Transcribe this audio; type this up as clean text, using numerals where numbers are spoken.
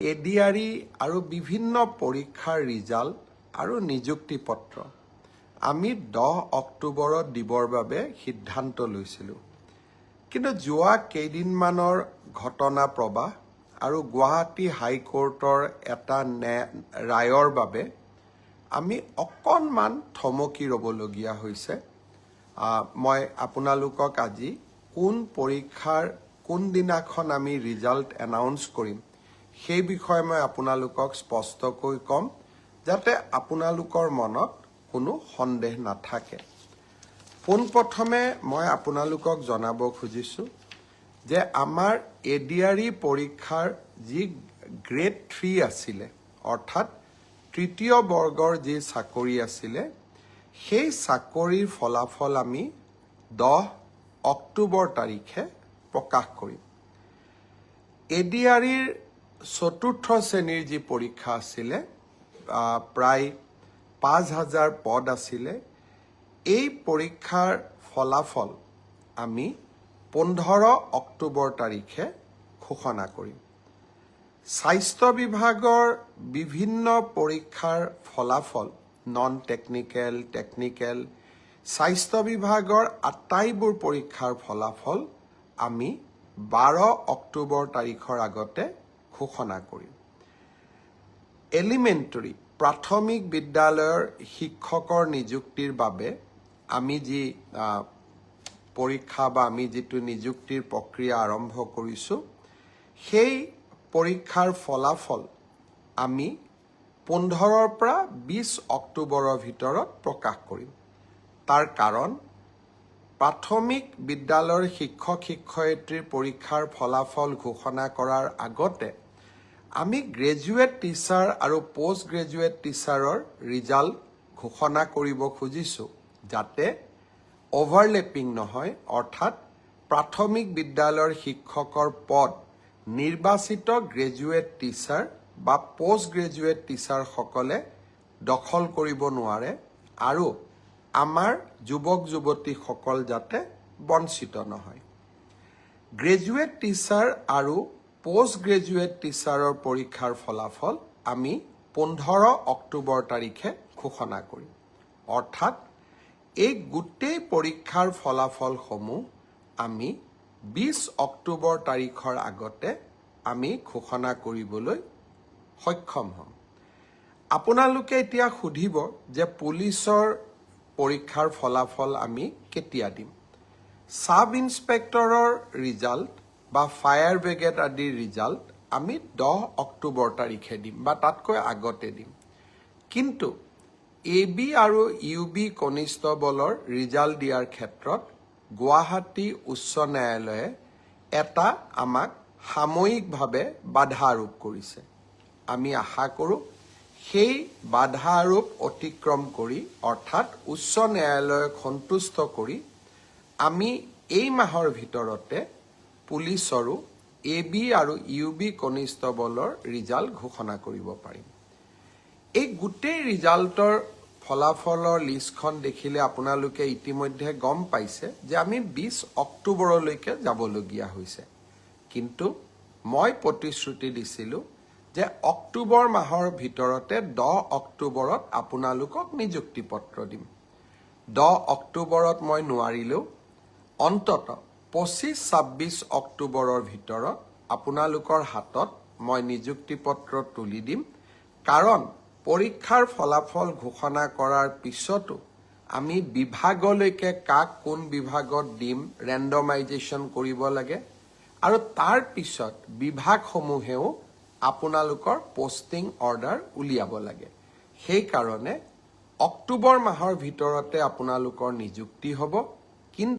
ADRE আৰু বিভিন্ন পৰীক্ষাৰ ৰিজাল্ট আৰু নিযুক্তি পত্ৰ আমি 10 অক্টোবৰত দিবৰ বাবে সিদ্ধান্ত লৈছিলোঁ। কিন্তু যোৱা কেইদিনমানৰ ঘটনা প্ৰবাহ আৰু গুৱাহাটী হাইকোৰ্টৰ এটা ৰায়ৰ বাবে আমি অকণমান থমকি ৰ'বলগীয়া হৈছে। মই আপোনালোকক আজি কোন পৰীক্ষাৰ কোনদিনাখন আমি ৰিজাল্ট এনাউন্স কৰিম সেই বিষয়ে মই আপোনালোকক স্পষ্টকৈ ক'ম, যাতে আপোনালোকৰ মনত কোনো সন্দেহ নাথাকে। পোনপ্ৰথমে মই আপোনালোকক জনাব খুজিছোঁ যে আমাৰ এডিআৰই পৰীক্ষাৰ যি গ্ৰেড 3 আছিলে, অৰ্থাৎ তৃতীয় বৰ্গৰ যি চাকৰি আছিলে, সেই চাকৰিৰ ফলাফল আমি 10 অক্টোবৰ তাৰিখে প্ৰকাশ কৰিম। এডিআৰইৰ চতুৰ্থ শ্ৰেণীৰ যি পৰীক্ষা আছিলে, প্ৰায় 5000 পদ আছিলে, এই পৰীক্ষাৰ ফলাফল আমি 15 অক্টোবৰ তাৰিখে ঘোষণা কৰিম। স্বাস্থ্য বিভাগৰ বিভিন্ন পৰীক্ষাৰ ফলাফল, নন টেকনিকেল, টেকনিকেল, স্বাস্থ্য বিভাগৰ আটাইবোৰ পৰীক্ষাৰ ফলাফল আমি 12 অক্টোবৰ তাৰিখৰ আগতে ঘোষণা কৰিম। এলিমেণ্টাৰী প্ৰাথমিক বিদ্যালয়ৰ শিক্ষকৰ নিযুক্তিৰ বাবে আমি যি পৰীক্ষা বা আমি যিটো নিযুক্তিৰ প্ৰক্ৰিয়া আৰম্ভ কৰিছোঁ, সেই পৰীক্ষাৰ ফলাফল আমি 15ৰ পৰা 20 অক্টোবৰৰ ভিতৰত প্ৰকাশ কৰিম। তাৰ কাৰণ, প্ৰাথমিক বিদ্যালয়ৰ শিক্ষক শিক্ষয়িত্ৰীৰ পৰীক্ষাৰ ফলাফল ঘোষণা কৰাৰ আগতে আমি গ্ৰেজুৱেট টিচাৰ আৰু পোষ্ট গ্ৰেজুৱেট টিচাৰৰ ৰিজাল্ট ঘোষণা কৰিব খুজিছোঁ, যাতে অভাৰলেপিং নহয়, অৰ্থাৎ প্ৰাথমিক বিদ্যালয়ৰ শিক্ষকৰ পদ নিৰ্বাচিত গ্ৰেজুৱেট টিচাৰ বা পোষ্ট গ্ৰেজুৱেট টিচাৰসকলে দখল কৰিব নোৱাৰে আৰু আমাৰ যুৱক যুৱতীসকল যাতে বঞ্চিত নহয়। গ্ৰেজুৱেট টিচাৰ আৰু পোষ্ট গ্ৰেজুৱেট টিচাৰৰ পৰীক্ষাৰ ফলাফল আমি 15 অক্টোবৰ তাৰিখে ঘোষণা কৰিম। অৰ্থাৎ এই গোটেই পৰীক্ষাৰ ফলাফলসমূহ আমি 20 অক্টোবৰ তাৰিখৰ আগতে আমি ঘোষণা কৰিবলৈ সক্ষম হ'ম। আপোনালোকে এতিয়া সুধিব যে পুলিচৰ পৰীক্ষাৰ ফলাফল আমি কেতিয়া দিম? সাব ইন্সপেক্টৰৰ ৰিজাল্ট বা ফায়াৰ ব্ৰিগেড আদিৰ ৰিজাল্ট আমি 10 অক্টোবৰ তাৰিখে দিম বা তাতকৈ আগতে দিম। কিন্তু AB আৰু UB কনিষ্টবলৰ ৰিজাল্ট দিয়াৰ ক্ষেত্ৰত গুৱাহাটী উচ্চ ন্যায়ালয়ে এটা আমাক সাময়িকভাৱে বাধা আৰোপ কৰিছে। আমি আশা কৰোঁ সেই বাধা আৰোপ অতিক্ৰম কৰি, অৰ্থাৎ উচ্চ ন্যায়ালয়ক সন্তুষ্ট কৰি, আমি এই মাহৰ ভিতৰতে পুলিচৰো AB আৰু UB কনিষ্টবলৰ ৰিজাল্ট ঘোষণা কৰিব পাৰিম। এই গোটেই ৰিজাল্টৰ ফলাফলৰ লিষ্টখন দেখিলে আপোনালোকে ইতিমধ্যে গম পাইছে যে আমি 20 অক্টোবৰলৈকে যাবলগীয়া হৈছে। কিন্তু মই প্ৰতিশ্ৰুতি দিছিলোঁ যে অক্টোবৰ মাহৰ ভিতৰতে 10 অক্টোবৰত আপোনালোকক নিযুক্তি পত্ৰ দিম। 10 অক্টোবৰত মই নোৱাৰিলেও অন্তত 25-26 অক্টোবৰৰ ভিতৰত আপোনালোকৰ হাতত মই নিযুক্তি পত্ৰ তুলি দিম। কাৰণ পৰীক্ষাৰ ফলাফল ঘোষণা কৰাৰ পিছতো আমি বিভাগলৈকে কাক কোন বিভাগত দিম ৰেণ্ডমাইজেশ্যন কৰিব লাগে আৰু তাৰ পিছত বিভাগসমূহেও আপোনালোকৰ পোষ্টিং অৰ্ডাৰ উলিয়াব লাগে। সেইকাৰণে অক্টোবৰ মাহৰ ভিতৰতে আপোনালোকৰ নিযুক্তি হ'ব। কিন্তু